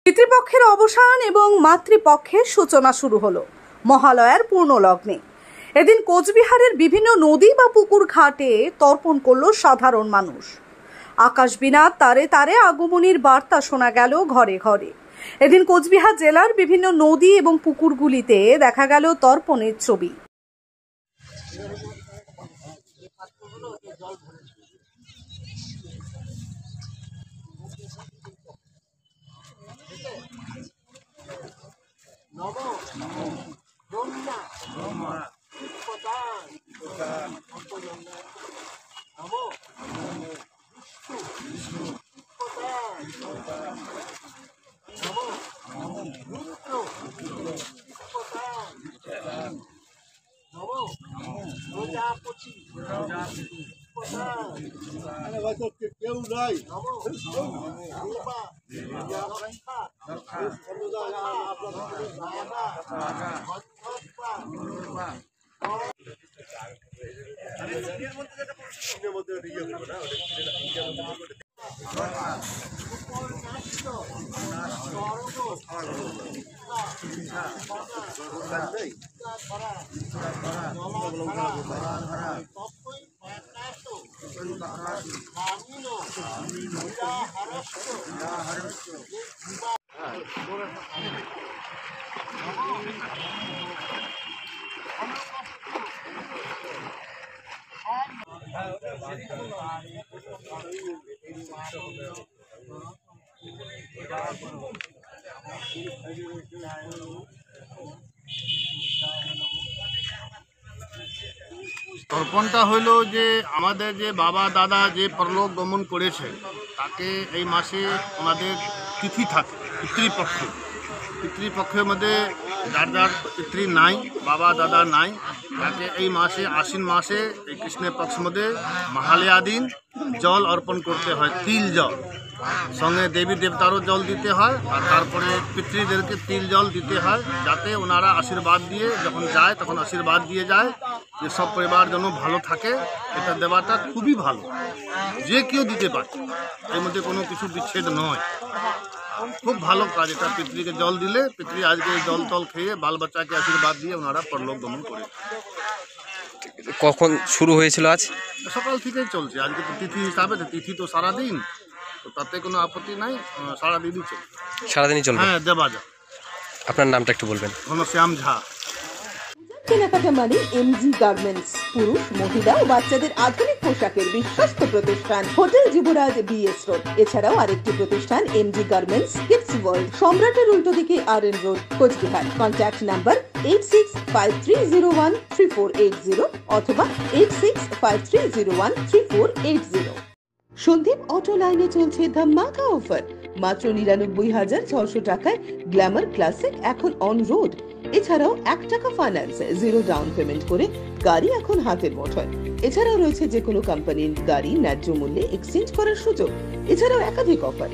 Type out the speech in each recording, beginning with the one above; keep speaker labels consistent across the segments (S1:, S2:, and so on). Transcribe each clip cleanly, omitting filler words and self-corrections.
S1: পিতৃপক্ষের অবসান এবং মাতৃপক্ষের সূচনা শুরু হলো মহালয়ার পূর্ণ লগ্নে। এদিন কোচবিহারের বিভিন্ন নদী বা পুকুর ঘাটে তর্পণ করল সাধারণ মানুষ। আকাশবীণা তারে তারে আগমনীর বার্তা শোনা গেল ঘরে ঘরে। এদিন কোচবিহার জেলার বিভিন্ন নদী এবং পুকুরগুলিতে দেখা গেল তর্পণের ছবি।
S2: তর্পণটা হইল যে আমাদের যে বাবা দাদা যে পরলোক গমন করেছে তাকে এই মাসে আমাদের তিথি থাকে পিতৃপক্ষের মধ্যে যার যার পিতৃ নাই, বাবা দাদা নাই, তাকে এই মাসে আশ্বিন মাসে এই কৃষ্ণের পক্ষ মধ্যে মহালয়া দিন জল অর্পণ করতে হয়, তিল জল, সঙ্গে দেবী দেবতারও জল দিতে হয়, আর তারপরে পিতৃদেরকে তিল জল দিতে হয়, যাতে ওনারা আশীর্বাদ দিয়ে যখন যায় তখন আশীর্বাদ দিয়ে যায় যে সব পরিবার যেন ভালো থাকে। এটা দেওয়াটা খুবই ভালো, যে কেউ দিতে পারে, এর মধ্যে কোনো কিছু বিচ্ছেদ নয়, খুব ভালো কাজ এটা। পিতৃকে জল দিলে পিতৃ আজকে জল টল খেয়ে বাল বাচ্চাকে আশীর্বাদ দিয়ে ওনারা পরলোক গমন করে।
S3: কখন শুরু হয়েছিল? আজ
S2: সকাল থেকেই চলছে, আজকে তো তিথি হিসাবে, তিথি তো সারাদিন, তো তাতে কোনো আপত্তি নাই, সারাদিনই চলবে।
S3: সারাদিনই চলবে?
S2: হ্যাঁ, দেওয়া যায়।
S3: আপনার নামটা একটু বলবেন।
S2: ঘনশ্যাম ঝা।
S4: কেনাকাটা মানে এমজি গার্মেন্টস, পুরুষ, মহিলা ও বাচ্চাদের আধুনিক পোশাকের বিশ্বস্ত প্রতিষ্ঠান হোটেল যুবরাজ বিএস রোড। এছাড়াও আরেকটি প্রতিষ্ঠান এমজি গার্মেন্টস কিডস ওয়ার্ল্ড, সম্রাটের উল্টো দিকে RN road, Cooch Behar. Contact number 8653013480 অথবা 8653013480। সন্দীপ অটো লাইনে চলছে ধামাকা অফার। মাত্র 99,600 টাকায় গ্ল্যামার ক্লাসিক এখন অন রোড। এছাড়াও 1 টাকা ফাইন্যান্স, 0 ডাউন পেমেন্ট করে গাড়ি এখন হাতের মুঠোয়। এছাড়াও রয়েছে যে কোনো কোম্পানির গাড়ি ন্যায্য মূল্যে এক্সচেঞ্জ করার সুযোগ। এছাড়াও একাধিক অফার।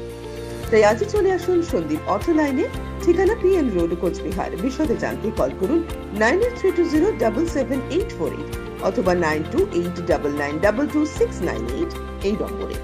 S4: তাই আজই চলে আসুন সন্দীপ অটো লাইনে, ঠিকানা PN রোড, কোচবিহার। বিশদে জানতে কল করুন 9832077848 অথবা 9289922698 এই নম্বরে।